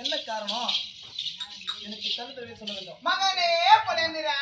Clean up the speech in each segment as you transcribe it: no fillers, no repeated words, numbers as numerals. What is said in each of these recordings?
என்ன காரணம் எனக்கு தனித்தவே சொல்ல வேண்டும். மகனே புலேந்திரா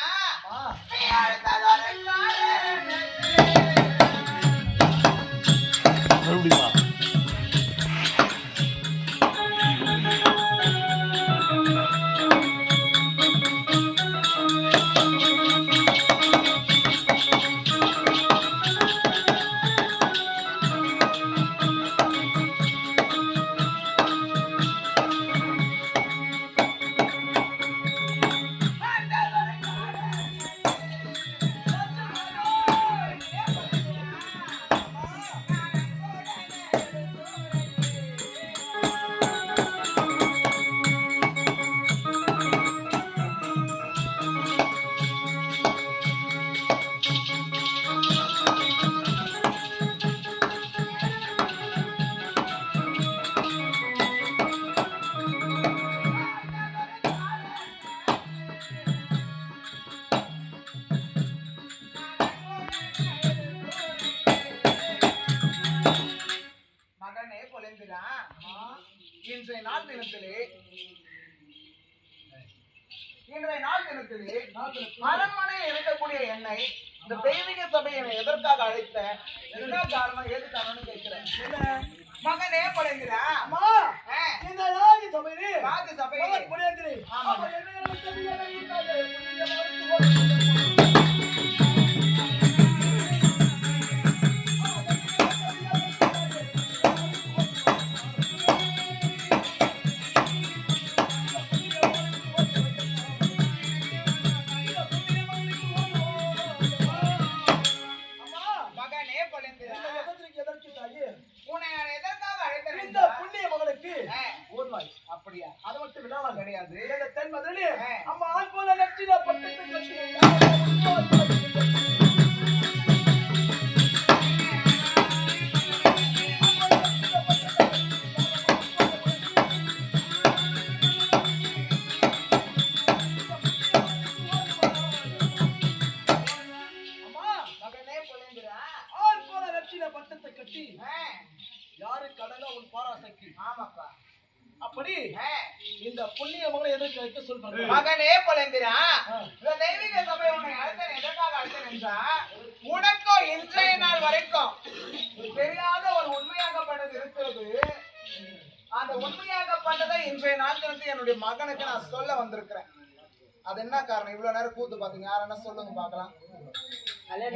இன்றைய நாள் தினத்திலே அரண்மனையில் இருக்கக்கூடிய என்னை இந்த தெய்வீக சபையை எதற்காக அழைத்த என்ன காரணம் ஏது காரணம்னு கேட்கிறேன். மகனே புலேந்திரா இந்த ராஜ சபையிலே ராஜ சபை புலேந்திரே அப்படி இந்த புண்ணிய மகளை எதற்கு வைக்க சொல்றாங்க. மகனே புலேந்திரா இந்த தெய்வீக சபை உன்னை அழைத்தேன் எதற்காக அழைத்தேன் என்றா உனக்கோ இன்றைய நாள் வரைக்கும் தெரியாத ஒரு உண்மையாகப்பட்டது இருக்கிறது. அந்த உண்மையாகப்பட்டதை இன்றைய நாள் தினத்தை என்னுடைய மகனுக்கு நான் சொல்ல வந்திருக்கிறேன். அது என்ன காரணம் இவ்வளவு நேரம் கூத்து பாத்தீங்க யார் என்ன சொல்லுங்க பாக்கலாம்.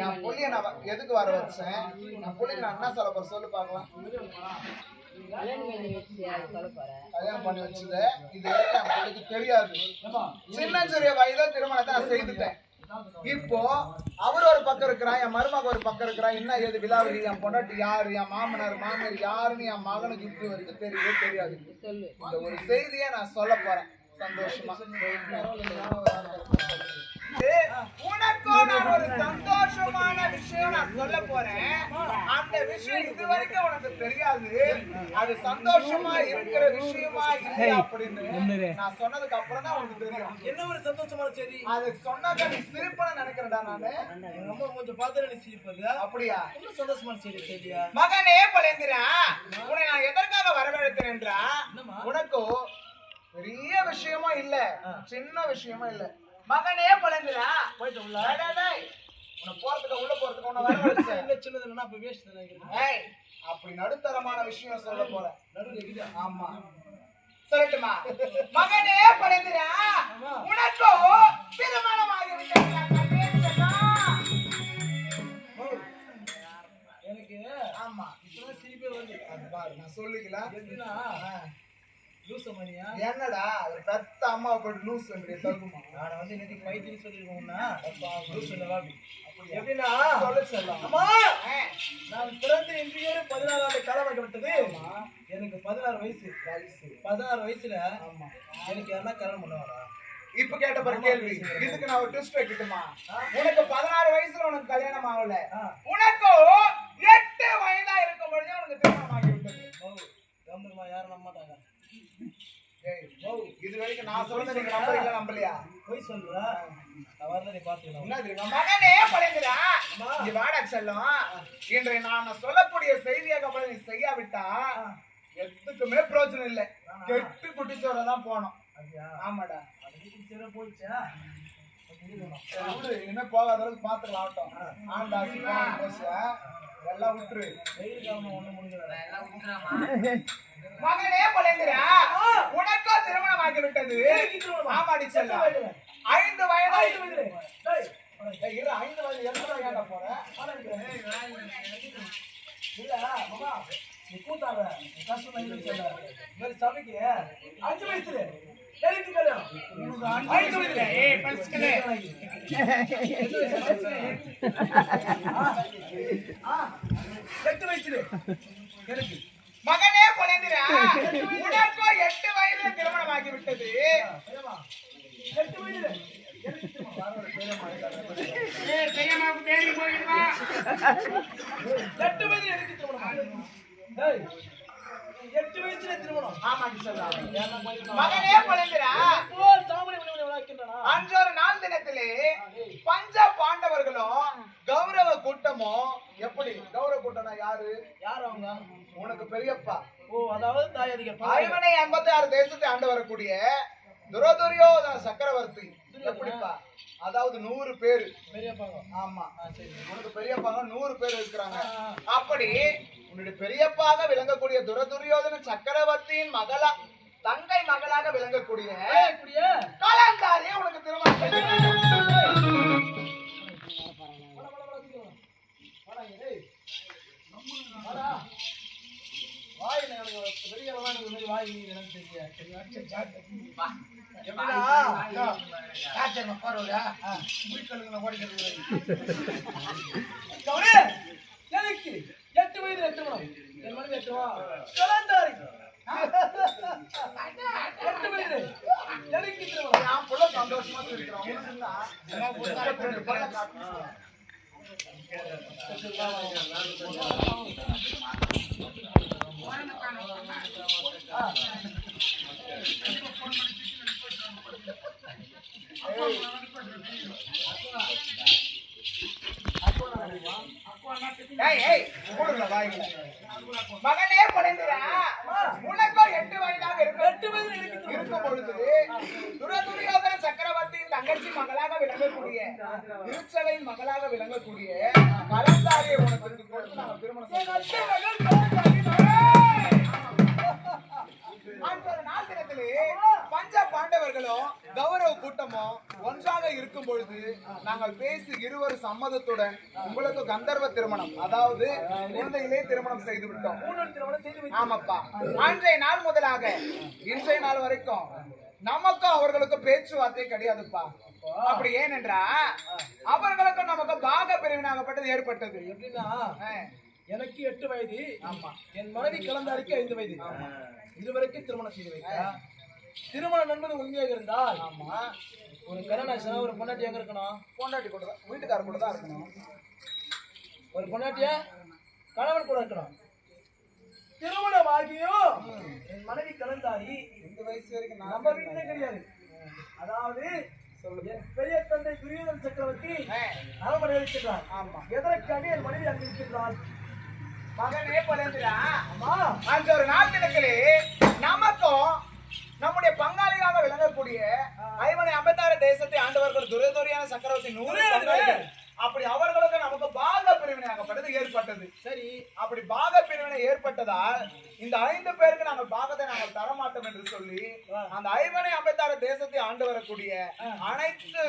என் புள்ளிய நான் எதுக்கு வர வச்சேன் என் புள்ளிக்கு நான் என்ன சொல்ல போறேன் சொல்லு பாக்கலாம். கல்யாணம் பண்ணி வச்சது இது என் பிள்ளைக்கு தெரியாது. சின்ன சிறிய வயதுல திருமணத்தை நான் செய்துட்டேன். இப்போ அவர் ஒரு பக்கம் இருக்கிறான் என் மருமக ஒரு பக்கம் இருக்கிறான். என்ன ஏது விழாவளி என் பொண்டாட்டி யாரு என் மாமனார் மாமியார் யாருன்னு என் மகனுக்கு இப்படி வரைக்கும் தெரியவே தெரியாது. இந்த ஒரு செய்தியை நான் சொல்ல போறேன் சந்தோஷமா. உனக்கோ நான் ஒரு சந்தோஷமான விஷயம் நான் சொல்ல போறேன். அந்த விஷயம் இதுவரைக்கும் உனக்கு தெரியாது. அது சந்தோஷமா இருக்கிற விஷயமா இல்லையா அப்படின்னு நான் சொன்னதுக்கு அப்புறம் தான் உனக்கு தெரியும். என்ன ஒரு சந்தோஷமான செய்தி. அது சொன்னாக்க நீ சிரிப்பன்னு நினைக்கிறடா. நானு ரொம்ப கொஞ்சம் பார்த்து நீ சிரிப்பது. அப்படியா? என்ன சந்தோஷமான செய்தி தெரியா? மகனே புலேந்திரா உன்னை நான் எதற்காக வரவழைத்தேன் என்றா உனக்கோ பெரிய விஷயமா இல்ல சின்ன விஷயமா இல்ல. மகனே புலேந்திரா போயிட்டு உள்ள உன்னை போறதுக்கு உள்ள போறதுக்கு உன்னை வரவழைச்சேன். இல்ல சின்னது என்ன அப்ப வேஸ்ட் நினைக்கிறேன். அப்படி நடுத்தரமான விஷயம் சொல்ல போறேன். நடுவுல ஆமா சொல்லட்டுமா? மகனே புலேந்திரா உனக்கோ திருமணம் ஆகிவிட்டது. எனக்கு ஆமா இப்பதான் சிரிப்பே வருது. அது பாரு நான் சொல்லிக்கலாம். எப்படின்னா லூச மணியா என்னடா ஒரு பெத்த அம்மா போயிட்டு லூஸ் தகுமா. நான் வந்து இன்னைக்கு பைத்தியம் சொல்லிருக்கோம்னா லூஸ் இல்லவா எப்படின்னா சொல்ல சொல்லலாம். அம்மா நான் பிறந்து இன்றைய 16 ஆண்டு காலம் ஆகிவிட்டது. எனக்கு 16 வயசு. 16 வயசுல ஆமா எனக்கு யாரா கல்யாணம் பண்ணுவாரா? இப்ப கேட்ட பாரு கேள்வி. இதுக்கு நான் ஒரு ட்விஸ்ட் வைக்கட்டுமா? உனக்கு 16 வயசுல உனக்கு கல்யாணம் ஆகல. உனக்கு 8 வயதா இருக்கும் பொழுதே உனக்கு திருமணம் ஆகிவிட்டது. கம்பெனிமா யாரும் நம்ப மாட்டாங்க. இது வரைக்கும் நான் சொல்றத நீங்க நம்புறீங்களா நம்பலையா? போய் சொல்ற வரல நீ பாத்துக்கலாம். என்ன தெரியுமா? மகனே புலேந்திரா நீ வாடா செல்லம். இன்றைய நான் சொல்லக்கூடிய செய்தியாக நீ செய்யாவிட்டா எதுக்குமே பிரயோஜனம் இல்லை. கெட்டு குட்டிச்சோர தான் போனோம். ஆமாடா. போயிடுச்சா இனிமே போகாத அளவுக்கு பாத்துக்கலாம் ஆகட்டும். ஆண்டாசி எல்லாம் விட்டுரு. மகனே பழங்குறா, உனக்கோ திருமணம் ஆகி விட்டது. ஆமாடி செல்ல 5 வயது. 5 வயது எத்தனை ஏங்க போற? இல்ல மாமா நீ கூட்டாத கஷ்டம் இல்லை சபைக்கு 5 வயசுல எனக்கு கல்யாணம். உனக்கு 5 வயசுல படிச்சுக்கலே 8 வயசுல எனக்கு மகனே பொழந்திரா, உனக்கோ 8 வயதுல திருமணம் ஆகி விட்டது. 8 வயதுல பெரியம்மாவுக்கு பேரி போயிடுவா. 8 வயதுல எனக்கு திருமணம். டேய் 8 வயசுல திருமணம். ஆமாடி சொல்றா. மகனே பொழந்திரா, ஓ சாமணி உன்னை வளர்க்கின்றனா. அன்றொரு நாள் தினத்திலே பஞ்ச பாண்டவர்களும் கௌரவ கூட்டமும், எப்படி கௌரவ கூட்டம்னா யாரு? யார் அவங்க? உனக்கு பெரியப்பா. ஓ அதாவது தாயாதிக ஐவனை 86 தேசத்தை ஆண்டு வரக்கூடிய துரோதுரியோதன சக்கரவர்த்தி. எப்படிப்பா? அதாவது 100 பேரு பெரியப்பாங்க. ஆமா. சரி. உனக்கு பெரியப்பாங்க 100 பேர் இருக்கிறாங்க. அப்படி உன்னுடைய பெரியப்பாக விளங்கக்கூடிய துரோதுரியோதன சக்கரவர்த்தியின் மகளா, தங்கை மகளாக விளங்கக்கூடிய இப்படியே காலாந்தாரியை உனக்கு திருமணம் எனக்கு 8 வயதுல திருமணம். என் மனைவி 8 கலந்தாரி 8 வயது எனக்கு திருமணம். நான் புள்ள சந்தோஷமா இருக்கிறோம். மகனே பொழந்திரா, உனக்கோ 8 வயதாக இருக்கும் பொழுது துரோதுரியோதன சக்கரவர்த்தியின் தங்கச்சி மகளாக விளங்கக்கூடிய, திருச்சபையின் மகளாக விளங்கக்கூடிய கலந்தாரியை உனக்கு கொடுத்து நாங்கள் திருமணம் அன்றொரு நாள் தினத்திலே பஞ்ச பாண்டவர்களும் கௌரவ கூட்டமும் ஒன்றாக இருக்கும் பொழுது நாங்கள் பேசி இருவர் சம்மதத்துடன் உங்களுக்கு கந்தர்வ திருமணம், அதாவது குழந்தையிலே திருமணம் செய்து விட்டோம். ஆமாப்பா. அன்றைய நாள் முதலாக இன்றைய நாள் வரைக்கும் நமக்கும் அவர்களுக்கும் பேச்சுவார்த்தை கிடையாதுப்பா. அப்படி ஏனென்றா அவர்களுக்கும் நமக்கு பாக பிரிவினாகப்பட்டது ஏற்பட்டது. எப்படின்னா எனக்கு 8 வயது. ஆமா. என் மனைவி கலந்தாரிக்கு 5 வயது. இதுவரைக்கும் திருமணம் செய்து வைக்க. திருமணம் என்பது உண்மையாக இருந்தால், ஆமா, ஒரு கல்யாணம் ஒரு பொண்டாட்டி எங்க இருக்கணும்? பொண்டாட்டி கூட தான், வீட்டுக்காரர் கூட தான் இருக்கணும். ஒரு பொண்டாட்டிய கணவன் கூட இருக்கணும். திருமணம் ஆகியும் என் மனைவி கலந்தாரி இந்த வயசு வரைக்கும் நம்ம வீட்டிலே கிடையாது. அதாவது என் பெரிய தந்தை துரியோதன சக்கரவர்த்தி அரண்மனை இருக்கிறார். ஆமா. எதற்காக என் மனைவி அங்கு இருக்கின்றார்? மகனே பொழந்திரா, ஆமா, அந்த ஒரு நாள் தினத்திலே நமக்கும் நம்முடைய பங்காளியாக விளங்கக்கூடிய ஐவனை 56 தேசத்தை ஆண்டவர்கள் துரோதுரியோதன சக்கரவர்த்தி 100 பங்காளிகள். அப்படி அவர்களுக்கு நமக்கு பாக பிரிவினையாகப்பட்டது ஏற்பட்டது. சரி. அப்படி பாக பிரிவினை ஏற்பட்டதால் இந்த 5 பேருக்கு நாங்கள் பாகத்தை நாங்கள் தரமாட்டோம் என்று சொல்லி அந்த ஐவனை 56 தேசத்தை ஆண்டு வரக்கூடிய அனைத்து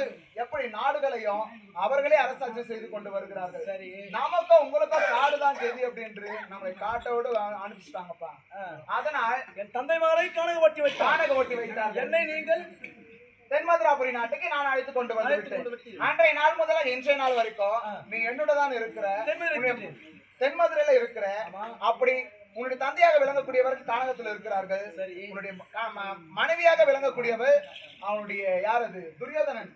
எப்படி நாடுகளையும் அவர்களே அரசாட்சி செய்து கொண்டு வருகிறார்கள். சரி. நமக்கும் உங்களுக்கும் காடுதான் செய்தி அப்படின்னு நம்மளை காட்டோடு அனுப்பிச்சிட்டாங்கப்பா. அதனால் என் தந்தை மகளை காணக ஓட்டி வைத்தார். என்னை நீங்கள் தென்மதுராபுரி நாட்டுக்கு நான் அழைத்து கொண்டு வந்து அன்றைய நாள் முதல்ல இன்றைய நாள் வரைக்கும் நீ என்னோட தான் இருக்கிற, தென்மதுரையில இருக்கிற. அப்படி உன்னுடைய தந்தையாக விளங்கக்கூடியவர்கள் கானகத்தில் இருக்கிறார்கள். சரி. உன்னுடைய மனைவியாக விளங்கக்கூடியவர் அவனுடைய யார் அது துரியோதனன்,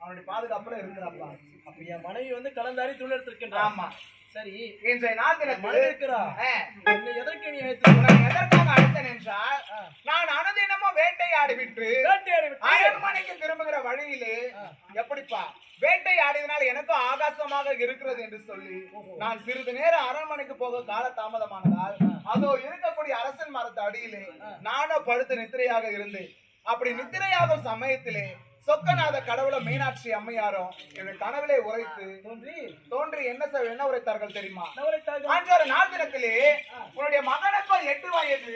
அவனுடைய பாதுகாப்புல இருக்கிறாப்பா. அப்ப என் மனைவி வந்து கலந்தாரி துணிர்த்திருக்கின்றார். ஆமா. சரி. இன்றைய நாள் மனைவி இருக்கிறா. எதற்கு நீ எதற்காக அழைத்தேன் என்றால், நான் அனுதினமும் வேட்டையாடி விட்டு அரண்மனைக்கு திரும்புகிற வழியிலே எப்படிப்பா வேட்டை ஆடியதனால் எனக்கும் ஆகாசமாக இருக்கிறது என்று சொல்லி நான் சிறிது நேரம் அரண்மனைக்கு போக கால தாமதமானதால் அதோ இருக்கக்கூடிய அரசன் மரத்து அடியிலே நானும் படுத்து நித்திரையாக இருந்தேன். அப்படி நித்திரையாகும் சமயத்திலே சொக்கநாத கடவுள மீனாட்சி அம்மையாரும் என் கனவிலே உரைத்து தோன்றி என்ன உரைத்தார்கள் தெரியுமா? அன்று ஒரு நாள் தினத்திலே உன்னுடைய மகனுக்கும் 8 வயது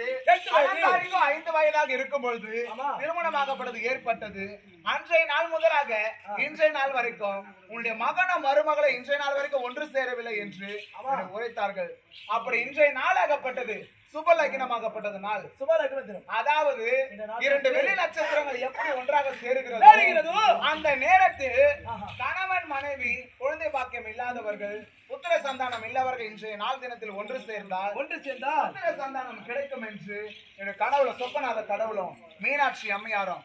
5 வயதாக இருக்கும் பொழுது திருமணமாகப்பட்டது ஏற்பட்டது. அன்றைய நாள் முதலாக இன்றைய நாள் வரைக்கும் உன்னுடைய மகனும் மருமகளை இன்றைய நாள் வரைக்கும் ஒன்று சேரவில்லை என்று உரைத்தார்கள். அப்படி இன்றைய நாளாகப்பட்டது சுபலக்னமாகப்பட்டது நாள். அதாவது 2 வெள்ளி நட்சத்திரங்கள் எப்படி ஒன்றாக சேருகிறது அந்த நேரத்தில் கணவன் மனைவி குழந்தை பாக்கியம் இல்லாதவர்கள் புத்திர சந்தானம் இல்லாதவர்கள் இன்றைய நாள் தினத்தில் ஒன்று சேர்ந்தால் புத்திர சந்தானம் கிடைக்கும் என்று கனவுல சொப்பநாத கடவுளும் மீனாட்சி அம்மையாரும்